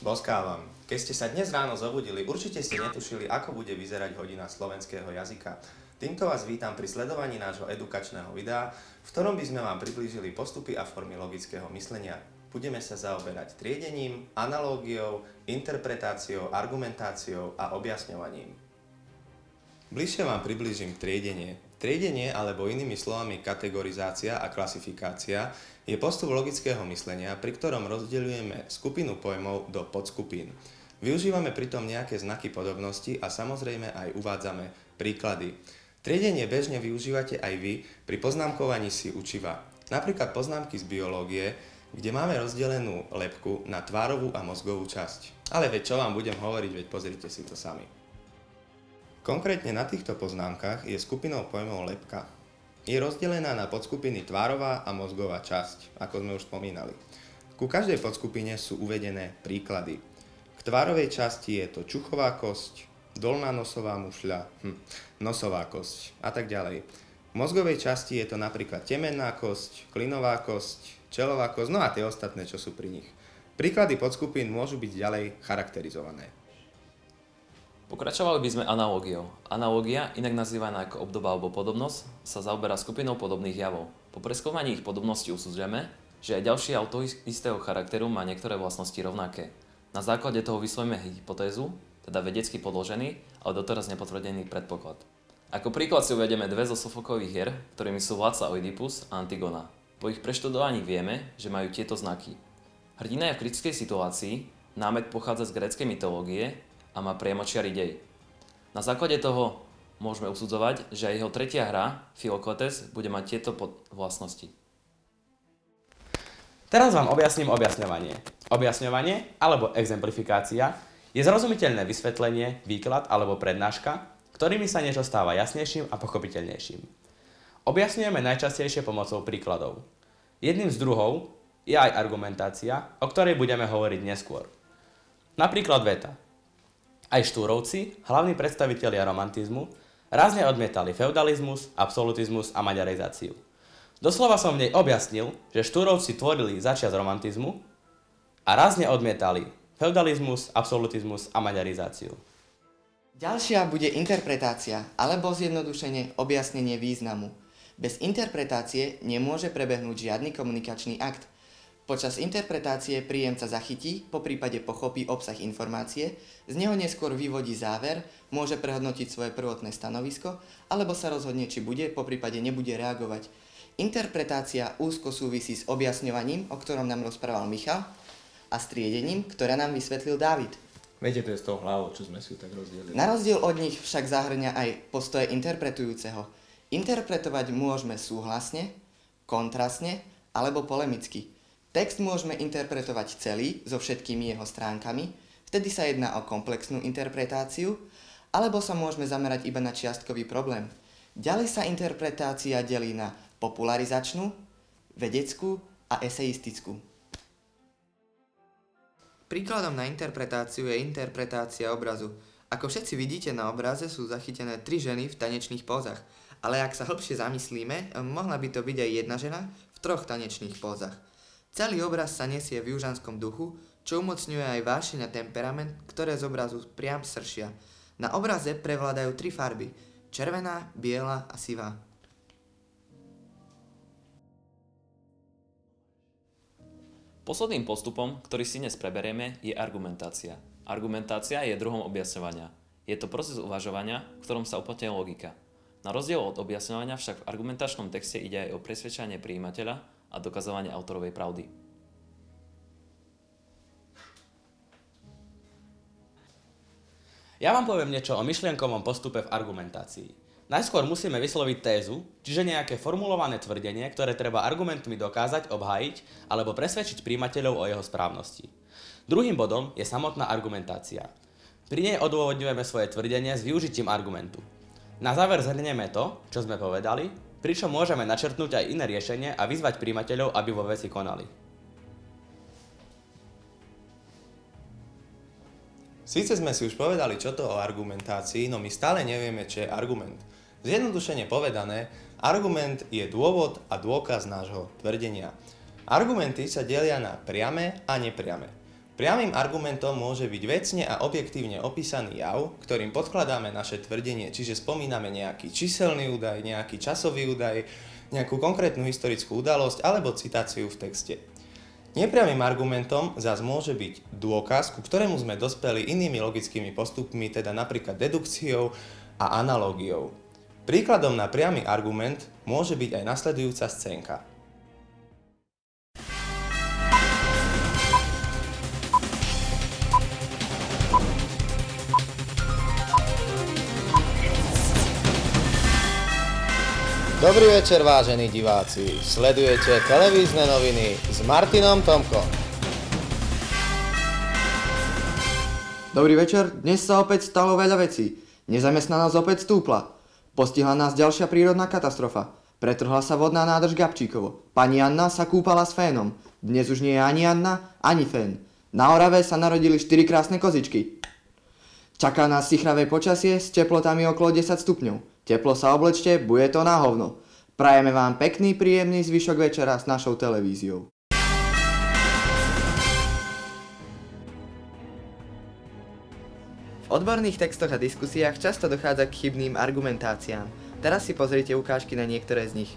Boskávam. Keď ste sa dnes ráno zobudili, určite ste netušili, ako bude vyzerať hodina slovenského jazyka. Týmto vás vítam pri sledovaní nášho edukačného videa, v ktorom by sme vám priblížili postupy a formy logického myslenia. Budeme sa zaoberať triedením, analógiou, interpretáciou, argumentáciou a objasňovaním. Bližšie vám priblížim triedenie. Triedenie, alebo inými slovami kategorizácia a klasifikácia, je postup logického myslenia, pri ktorom rozdeľujeme skupinu pojmov do podskupín. Využívame pritom nejaké znaky podobnosti a samozrejme aj uvádzame príklady. Triedenie bežne využívate aj vy pri poznámkovaní si učiva. Napríklad poznámky z biológie, kde máme rozdelenú lebku na tvárovú a mozgovú časť. Ale veď čo vám budem hovoriť, veď pozrite si to sami. Konkrétne na týchto poznámkach je skupinou pojmov lebka. Je rozdelená na podskupiny tvárová a mozgová časť, ako sme už spomínali. Ku každej podskupine sú uvedené príklady. K tvárovej časti je to čuchová kosť, dolná nosová mušľa, nosová kosť a tak ďalej. K mozgovej časti je to napríklad temenná kosť, klinová kosť, čelová kosť, no a tie ostatné, čo sú pri nich. Príklady podskupín môžu byť ďalej charakterizované. Pokračovali by sme analógiou. Analógia, inak nazývaná ako obdoba alebo podobnosť, sa zaoberá skupinou podobných javov. Po preskúmaní ich podobnosti usudzujeme, že aj ďalší jav toho istého charakteru má niektoré vlastnosti rovnaké. Na základe toho vyslovíme hypotézu, teda vedecky podložený, ale doteraz nepotvrdený predpoklad. Ako príklad si uvedieme dve zo Sofoklových hier, ktorými sú vládca Oidipus a Antigona. Po ich preštudovaní vieme, že majú tieto znaky. Hrdina je v kritickej situácii, námet pochádza z gréckej mytológie a má priamočiary dej. Na základe toho môžeme usudzovať, že aj jeho tretia hra, Philokletes, bude mať tieto vlastnosti. Teraz vám objasním objasňovanie. Objasňovanie, alebo exemplifikácia, je zrozumiteľné vysvetlenie, výklad alebo prednáška, ktorými sa niečo stáva jasnejším a pochopiteľnejším. Objasňujeme najčastejšie pomocou príkladov. Jedným z druhov je aj argumentácia, o ktorej budeme hovoriť neskôr. Napríklad veta. Aj Štúrovci, hlavní predstavitelia romantizmu, rázne odmietali feudalizmus, absolutizmus a maďarizáciu. Doslova som v nej objasnil, že Štúrovci tvorili začiat romantizmu a rázne odmietali feudalizmus, absolutizmus a maďarizáciu. Ďalšia bude interpretácia, alebo zjednodušene objasnenie významu. Bez interpretácie nemôže prebehnúť žiadny komunikačný akt. Počas interpretácie príjemca zachytí, poprípade pochopí obsah informácie, z neho neskôr vyvodí záver, môže prehodnotiť svoje prvotné stanovisko, alebo sa rozhodne, či bude, poprípade nebude reagovať. Interpretácia úzko súvisí s objasňovaním, o ktorom nám rozprával Michal, a s triedením, ktoré nám vysvetlil Dávid. Viete, to je z toho hlavou, čo sme si tak rozdielili. Na rozdiel od nich však zahrňa aj postoje interpretujúceho. Interpretovať môžeme súhlasne, kontrastne alebo polemicky. Text môžeme interpretovať celý so všetkými jeho stránkami, vtedy sa jedná o komplexnú interpretáciu, alebo sa môžeme zamerať iba na čiastkový problém. Ďalej sa interpretácia delí na popularizačnú, vedeckú a eseistickú. Príkladom na interpretáciu je interpretácia obrazu. Ako všetci vidíte na obraze, sú zachytené 3 ženy v tanečných pózach, ale ak sa hlbšie zamyslíme, mohla by to byť aj jedna žena v 3 tanečných pózach. Celý obraz sa nesie v južanskom duchu, čo umocňuje aj vášeň a temperament, ktoré z obrazu priam sršia. Na obraze prevládajú 3 farby: červená, biela a sivá. Posledným postupom, ktorý si dnes preberieme, je argumentácia. Argumentácia je druhom objasňovania. Je to proces uvažovania, v ktorom sa uplatňuje logika. Na rozdiel od objasňovania však v argumentačnom texte ide aj o presvedčanie prijímateľa a dokazovanie autorovej pravdy. Ja vám poviem niečo o myšlienkovom postupe v argumentácii. Najskôr musíme vysloviť tézu, čiže nejaké formulované tvrdenie, ktoré treba argumentmi dokázať, obhájiť alebo presvedčiť prijímateľov o jeho správnosti. Druhým bodom je samotná argumentácia. Pri nej odôvodňujeme svoje tvrdenie s využitím argumentu. Na záver zhrnieme to, čo sme povedali, pričom môžeme načrtnúť aj iné riešenie a vyzvať prijímateľov, aby vo veci konali. Síce sme si už povedali, čo to o argumentácii, no my stále nevieme, čo je argument. Zjednodušene povedané, argument je dôvod a dôkaz nášho tvrdenia. Argumenty sa delia na priame a nepriame. Priamym argumentom môže byť vecne a objektívne opísaný jav, ktorým podkladáme naše tvrdenie, čiže spomíname nejaký číselný údaj, nejaký časový údaj, nejakú konkrétnu historickú udalosť alebo citáciu v texte. Nepriamym argumentom zas môže byť dôkaz, ku ktorému sme dospeli inými logickými postupmi, teda napríklad dedukciou a analógiou. Príkladom na priamy argument môže byť aj nasledujúca scénka. Dobrý večer, vážení diváci. Sledujete televízne noviny s Martinom Tomkom. Dobrý večer, dnes sa opäť stalo veľa vecí. Nezamestnanosť opäť stúpla. Postihla nás ďalšia prírodná katastrofa. Pretrhla sa vodná nádrž Gabčíkovo. Pani Anna sa kúpala s fénom. Dnes už nie je ani Anna, ani fén. Na Orave sa narodili 4 krásne kozičky. Čaká nás sichravé počasie s teplotami okolo 10 stupňov. Teplo sa oblečte, bude to na hovno. Prajeme vám pekný, príjemný zvyšok večera s našou televíziou. V odborných textoch a diskusiách často dochádza k chybným argumentáciám. Teraz si pozrite ukážky na niektoré z nich.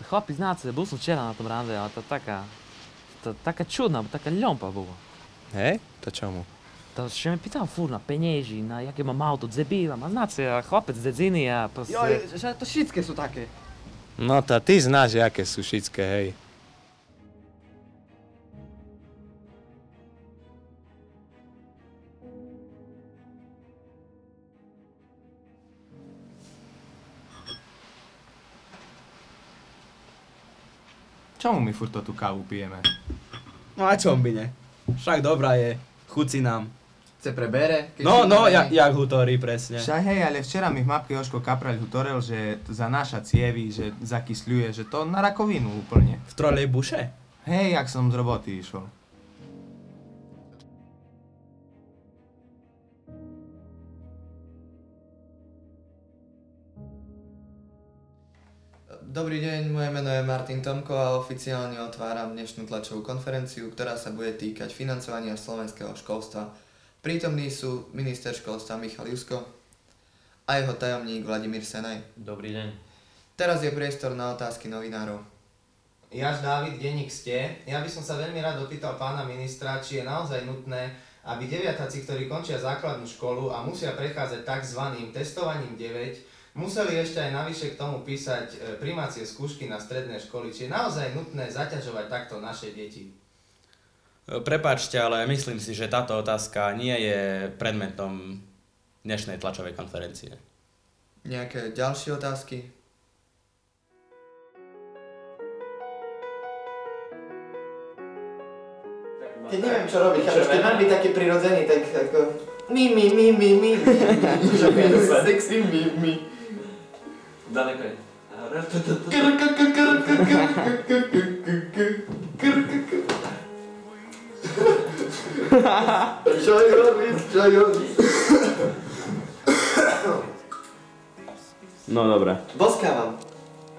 Chlapi, znáte, bol som včera na tom rande, ale to taká čudná, taká ľompa bola. Hej? To čomu? To še me pýtal furt na penieži, na jaké mám auto, debila, ma znáte, a chlapec z dedziny a proste... že to všetké sú také. No to ty znáš, aké sú šické, hej. Čomu my furt tú kávu pijeme? No a čom by ne? Však dobrá je, chuci nám. Chce prebere? No, jak hutorí presne. Však hej, ale včera mi v mapke Jožko Kapraľ hutorel, že zanáša cievy, že zakysľuje, že to na rakovinu úplne. V trolejbuše? Hej, jak som z roboty išol. Dobrý deň, moje meno je Martin Tomko a oficiálne otváram dnešnú tlačovú konferenciu, ktorá sa bude týkať financovania slovenského školstva. Prítomní sú minister školstva Michal Jusko a jeho tajomník Vladimír Senaj. Dobrý deň. Teraz je priestor na otázky novinárov. Jaž Dávid, denník Ste. Ja by som sa veľmi rád opýtal pána ministra, či je naozaj nutné, aby deviatáci, ktorí končia základnú školu a musia prechádzať tzv. Testovaním 9, museli ešte aj navyše k tomu písať primácie skúšky na stredné školy. Či je naozaj nutné zaťažovať takto naše deti? Prepáčte, ale myslím si, že táto otázka nie je predmetom dnešnej tlačovej konferencie. Nejaké ďalšie otázky? Keď neviem, čo robiť, keď mám byť taký prirodzený, tak ako... Mi. Sexy mi. Daleko je. No dobré. Boskávam.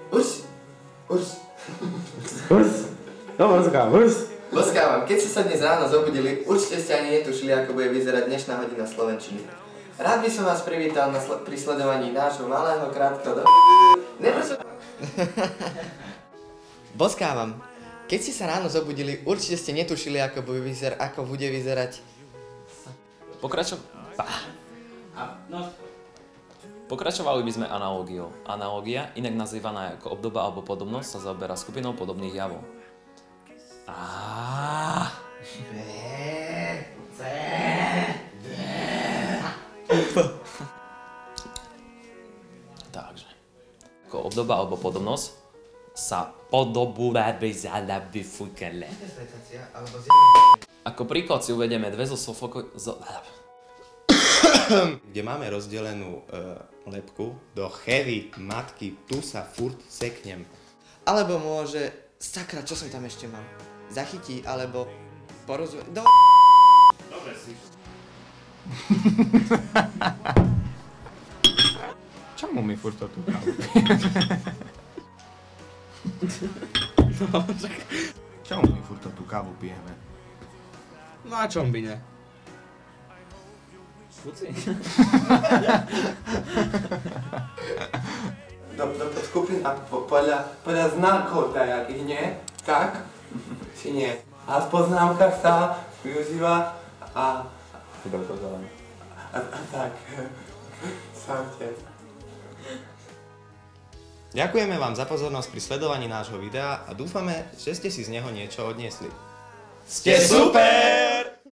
Už. No boskávam. Boskávam. Keď ste sa dnes ráno zobudili, určite ste ani netušili, ako bude vyzerať dnešná hodina slovenčiny. Rád by som vás privítal pri sledovaní nášho malého krátkodo... Boskávam. Keď ste sa ráno zobudili, určite ste netušili, ako bude vyzerať... Pokračovali by sme analógiou. Analógia, inak nazývaná ako obdoba alebo podobnosť, sa zaoberá skupinou podobných javov. Takže. Ako obdoba alebo podobnosť sa Ako príklad si uvedieme dve zo Kde máme rozdelenú lebku do chevy, matky, tu sa furt seknem. Alebo môže... Sakra, čo som tam ešte mal? Zachytí, alebo... Čomu mi furt tú kávu? Čomu my furt tú kávu pijeme? No a čom by ne? Fuci. Do skupín a podľa znakov takých, nie? Tak? Či nie? A v poznámkach sa využíva a tak. Saute. Ďakujeme vám za pozornosť pri sledovaní nášho videa a dúfame, že ste si z neho niečo odniesli. Ste super!